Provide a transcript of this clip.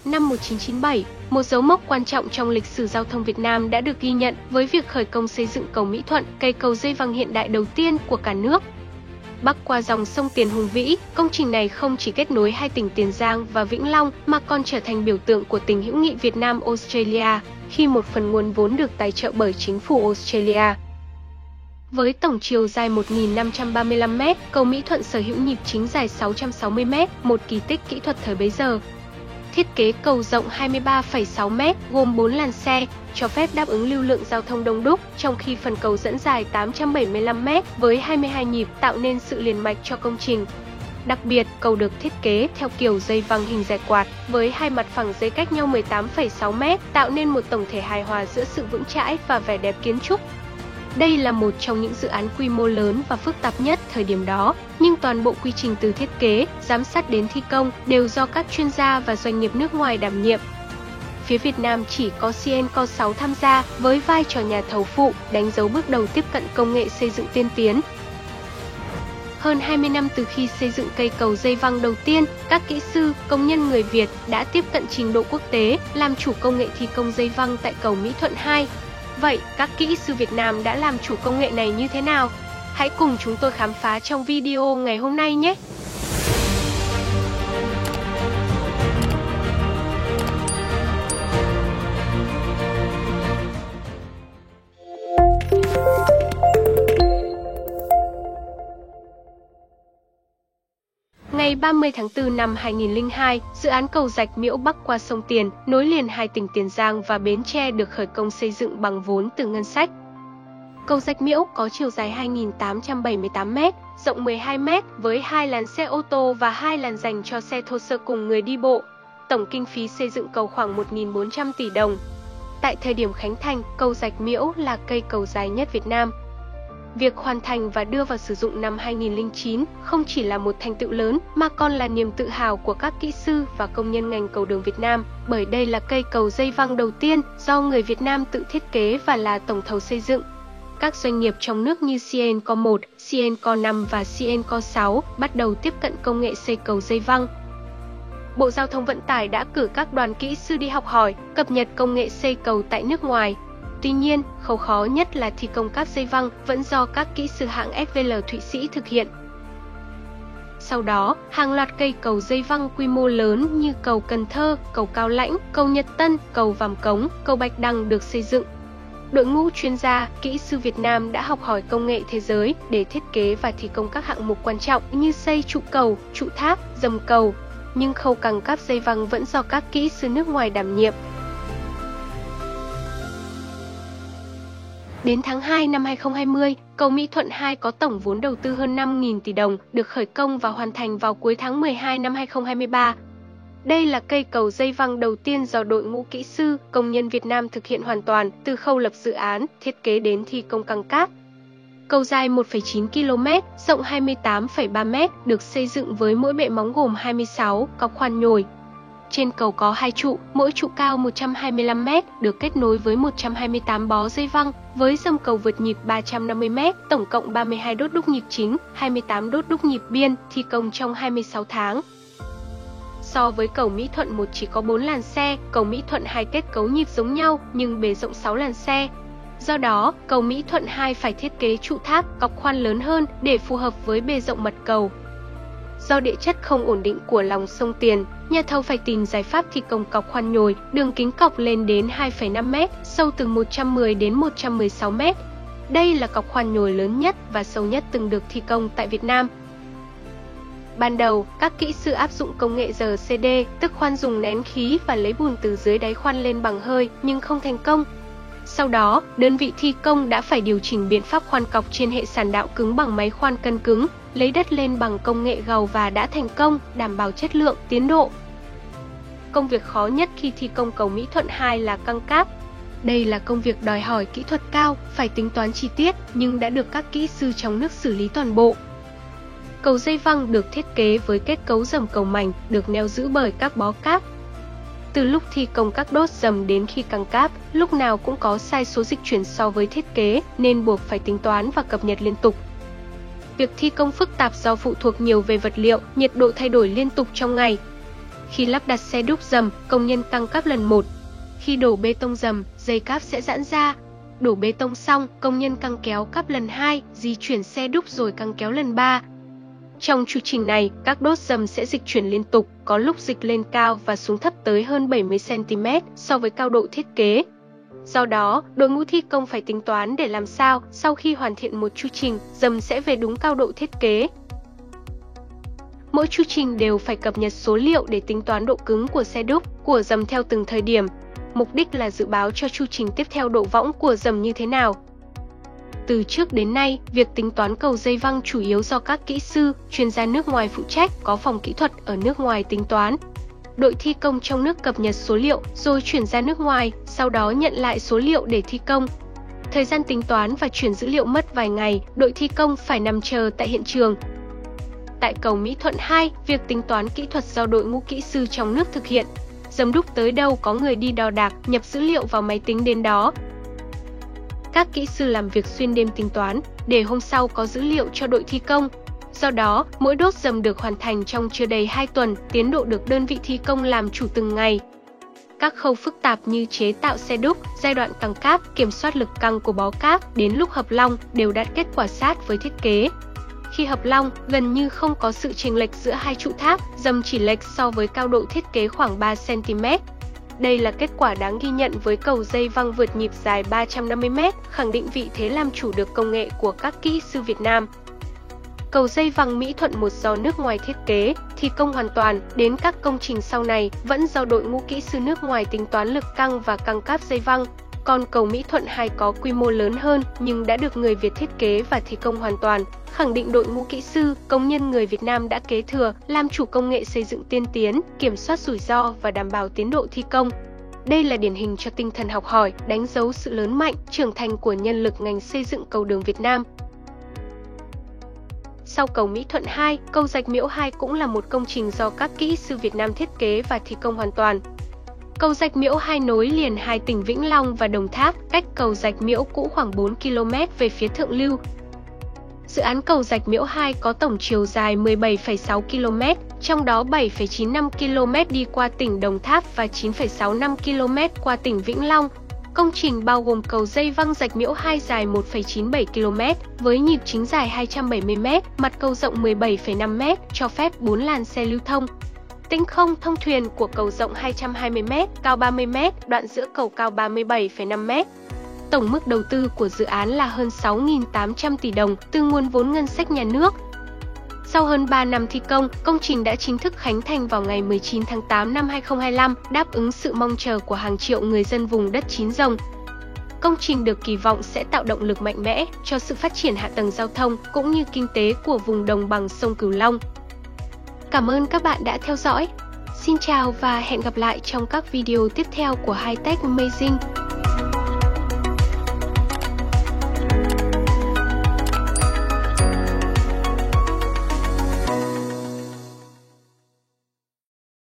Năm 1997, một dấu mốc quan trọng trong lịch sử giao thông Việt Nam đã được ghi nhận với việc khởi công xây dựng cầu Mỹ Thuận, cây cầu dây văng hiện đại đầu tiên của cả nước. Bắc qua dòng sông Tiền hùng vĩ, công trình này không chỉ kết nối hai tỉnh Tiền Giang và Vĩnh Long mà còn trở thành biểu tượng của tình hữu nghị Việt Nam-Australia, khi một phần nguồn vốn được tài trợ bởi chính phủ Australia. Với tổng chiều dài 1.535 m, cầu Mỹ Thuận sở hữu nhịp chính dài 660 m, một kỳ tích kỹ thuật thời bấy giờ. Thiết kế cầu rộng 23,6 m, gồm 4 làn xe, cho phép đáp ứng lưu lượng giao thông đông đúc, trong khi phần cầu dẫn dài 875 m với 22 nhịp tạo nên sự liền mạch cho công trình. Đặc biệt, cầu được thiết kế theo kiểu dây văng hình rẻ quạt, với hai mặt phẳng dây cách nhau 18,6 m, tạo nên một tổng thể hài hòa giữa sự vững chãi và vẻ đẹp kiến trúc. Đây là một trong những dự án quy mô lớn và phức tạp nhất thời điểm đó, nhưng toàn bộ quy trình từ thiết kế, giám sát đến thi công đều do các chuyên gia và doanh nghiệp nước ngoài đảm nhiệm. Phía Việt Nam chỉ có Cnco 6 tham gia với vai trò nhà thầu phụ, đánh dấu bước đầu tiếp cận công nghệ xây dựng tiên tiến. Hơn 20 năm từ khi xây dựng cây cầu dây văng đầu tiên, các kỹ sư, công nhân người Việt đã tiếp cận trình độ quốc tế, làm chủ công nghệ thi công dây văng tại cầu Mỹ Thuận 2. Vậy, các kỹ sư Việt Nam đã làm chủ công nghệ này như thế nào? Hãy cùng chúng tôi khám phá trong video ngày hôm nay nhé! Ngày 30 tháng 4 năm 2002, dự án cầu rạch Miễu Bắc qua sông Tiền, nối liền hai tỉnh Tiền Giang và Bến Tre được khởi công xây dựng bằng vốn từ ngân sách. Cầu rạch Miễu có chiều dài 2.878 m, rộng 12 m với 2 làn xe ô tô và 2 làn dành cho xe thô sơ cùng người đi bộ. Tổng kinh phí xây dựng cầu khoảng 1.400 tỷ đồng. Tại thời điểm khánh thành, cầu rạch Miễu là cây cầu dài nhất Việt Nam. Việc hoàn thành và đưa vào sử dụng năm 2009 không chỉ là một thành tựu lớn mà còn là niềm tự hào của các kỹ sư và công nhân ngành cầu đường Việt Nam, bởi đây là cây cầu dây văng đầu tiên do người Việt Nam tự thiết kế và là tổng thầu xây dựng. Các doanh nghiệp trong nước như Cnco 1, Cnco 5 và Cnco 6 bắt đầu tiếp cận công nghệ xây cầu dây văng. Bộ Giao thông Vận tải đã cử các đoàn kỹ sư đi học hỏi, cập nhật công nghệ xây cầu tại nước ngoài. Tuy nhiên, khâu khó nhất là thi công cáp dây văng vẫn do các kỹ sư hãng FVL Thụy Sĩ thực hiện. Sau đó, hàng loạt cây cầu dây văng quy mô lớn như cầu Cần Thơ, cầu Cao Lãnh, cầu Nhật Tân, cầu Vàm Cống, cầu Bạch Đằng được xây dựng. Đội ngũ chuyên gia, kỹ sư Việt Nam đã học hỏi công nghệ thế giới để thiết kế và thi công các hạng mục quan trọng như xây trụ cầu, trụ tháp, dầm cầu. Nhưng khâu căng cáp dây văng vẫn do các kỹ sư nước ngoài đảm nhiệm. Đến tháng 2 năm 2020, cầu Mỹ Thuận 2 có tổng vốn đầu tư hơn 5.000 tỷ đồng, được khởi công và hoàn thành vào cuối tháng 12 năm 2023. Đây là cây cầu dây văng đầu tiên do đội ngũ kỹ sư, công nhân Việt Nam thực hiện hoàn toàn từ khâu lập dự án, thiết kế đến thi công căng cáp. Cầu dài 1,9 km, rộng 28,3 m, được xây dựng với mỗi bệ móng gồm 26 cọc khoan nhồi. Trên cầu có 2 trụ, mỗi trụ cao 125 m, được kết nối với 128 bó dây văng, với dầm cầu vượt nhịp 350 m, tổng cộng 32 đốt đúc nhịp chính, 28 đốt đúc nhịp biên, thi công trong 26 tháng. So với cầu Mỹ Thuận 1 chỉ có 4 làn xe, cầu Mỹ Thuận 2 kết cấu nhịp giống nhau nhưng bề rộng 6 làn xe. Do đó, cầu Mỹ Thuận 2 phải thiết kế trụ tháp, cọc khoan lớn hơn để phù hợp với bề rộng mặt cầu. Do địa chất không ổn định của lòng sông Tiền, nhà thầu phải tìm giải pháp thi công cọc khoan nhồi, đường kính cọc lên đến 2,5 m, sâu từ 110 đến 116 m. Đây là cọc khoan nhồi lớn nhất và sâu nhất từng được thi công tại Việt Nam. Ban đầu, các kỹ sư áp dụng công nghệ RCD, tức khoan dùng nén khí và lấy bùn từ dưới đáy khoan lên bằng hơi, nhưng không thành công. Sau đó, đơn vị thi công đã phải điều chỉnh biện pháp khoan cọc trên hệ sàn đạo cứng bằng máy khoan cân cứng, lấy đất lên bằng công nghệ gầu và đã thành công, đảm bảo chất lượng, tiến độ. Công việc khó nhất khi thi công cầu Mỹ Thuận 2 là căng cáp. Đây là công việc đòi hỏi kỹ thuật cao, phải tính toán chi tiết, nhưng đã được các kỹ sư trong nước xử lý toàn bộ. Cầu dây văng được thiết kế với kết cấu dầm cầu mảnh, được neo giữ bởi các bó cáp. Từ lúc thi công các đốt dầm đến khi căng cáp, lúc nào cũng có sai số dịch chuyển so với thiết kế, nên buộc phải tính toán và cập nhật liên tục. Việc thi công phức tạp do phụ thuộc nhiều về vật liệu, nhiệt độ thay đổi liên tục trong ngày. Khi lắp đặt xe đúc dầm, công nhân căng cáp lần 1. Khi đổ bê tông dầm, dây cáp sẽ giãn ra. Đổ bê tông xong, công nhân căng kéo cáp lần 2, di chuyển xe đúc rồi căng kéo lần 3. Trong chu trình này, các đốt dầm sẽ dịch chuyển liên tục, có lúc dịch lên cao và xuống thấp tới hơn 70 cm so với cao độ thiết kế. Do đó, đội ngũ thi công phải tính toán để làm sao sau khi hoàn thiện một chu trình, dầm sẽ về đúng cao độ thiết kế. Mỗi chu trình đều phải cập nhật số liệu để tính toán độ cứng của xe đúc, của dầm theo từng thời điểm. Mục đích là dự báo cho chu trình tiếp theo độ võng của dầm như thế nào. Từ trước đến nay, việc tính toán cầu dây văng chủ yếu do các kỹ sư, chuyên gia nước ngoài phụ trách, có phòng kỹ thuật ở nước ngoài tính toán. Đội thi công trong nước cập nhật số liệu rồi chuyển ra nước ngoài, sau đó nhận lại số liệu để thi công. Thời gian tính toán và chuyển dữ liệu mất vài ngày, đội thi công phải nằm chờ tại hiện trường. Tại cầu Mỹ Thuận 2, việc tính toán kỹ thuật do đội ngũ kỹ sư trong nước thực hiện. Dầm đúc tới đâu có người đi đo đạc, nhập dữ liệu vào máy tính đến đó. Các kỹ sư làm việc xuyên đêm tính toán, để hôm sau có dữ liệu cho đội thi công. Do đó, mỗi đốt dầm được hoàn thành trong chưa đầy 2 tuần, tiến độ được đơn vị thi công làm chủ từng ngày. Các khâu phức tạp như chế tạo xe đúc, giai đoạn căng cáp, kiểm soát lực căng của bó cáp, đến lúc hợp long đều đạt kết quả sát với thiết kế. Khi hợp long, gần như không có sự chênh lệch giữa hai trụ tháp, dầm chỉ lệch so với cao độ thiết kế khoảng 3 cm. Đây là kết quả đáng ghi nhận với cầu dây văng vượt nhịp dài 350 m, khẳng định vị thế làm chủ được công nghệ của các kỹ sư Việt Nam. Cầu dây văng Mỹ Thuận 1 do nước ngoài thiết kế, thi công hoàn toàn, đến các công trình sau này vẫn do đội ngũ kỹ sư nước ngoài tính toán lực căng và căng cáp dây văng. Còn cầu Mỹ Thuận 2 có quy mô lớn hơn nhưng đã được người Việt thiết kế và thi công hoàn toàn, khẳng định đội ngũ kỹ sư, công nhân người Việt Nam đã kế thừa, làm chủ công nghệ xây dựng tiên tiến, kiểm soát rủi ro và đảm bảo tiến độ thi công. Đây là điển hình cho tinh thần học hỏi, đánh dấu sự lớn mạnh, trưởng thành của nhân lực ngành xây dựng cầu đường Việt Nam. Sau cầu Mỹ Thuận 2, cầu Rạch Miễu 2 cũng là một công trình do các kỹ sư Việt Nam thiết kế và thi công hoàn toàn. Cầu Rạch Miễu 2 nối liền hai tỉnh Vĩnh Long và Đồng Tháp, cách cầu Rạch Miễu cũ khoảng 4 km về phía thượng lưu. Dự án cầu Rạch Miễu 2 có tổng chiều dài 17,6 km, trong đó 7,95 km đi qua tỉnh Đồng Tháp và 9,65 km qua tỉnh Vĩnh Long. Công trình bao gồm cầu dây văng Rạch Miễu 2 dài 1,97 km, với nhịp chính dài 270 m, mặt cầu rộng 17,5 m, cho phép 4 làn xe lưu thông. Tính không thông thuyền của cầu rộng 220 m, cao 30 m, đoạn giữa cầu cao 37,5 m. Tổng mức đầu tư của dự án là hơn 6.800 tỷ đồng từ nguồn vốn ngân sách nhà nước. Sau hơn 3 năm thi công, công trình đã chính thức khánh thành vào ngày 19 tháng 8 năm 2025, đáp ứng sự mong chờ của hàng triệu người dân vùng đất Chín Rồng. Công trình được kỳ vọng sẽ tạo động lực mạnh mẽ cho sự phát triển hạ tầng giao thông cũng như kinh tế của vùng đồng bằng sông Cửu Long. Cảm ơn các bạn đã theo dõi. Xin chào và hẹn gặp lại trong các video tiếp theo của Hitech Amazing.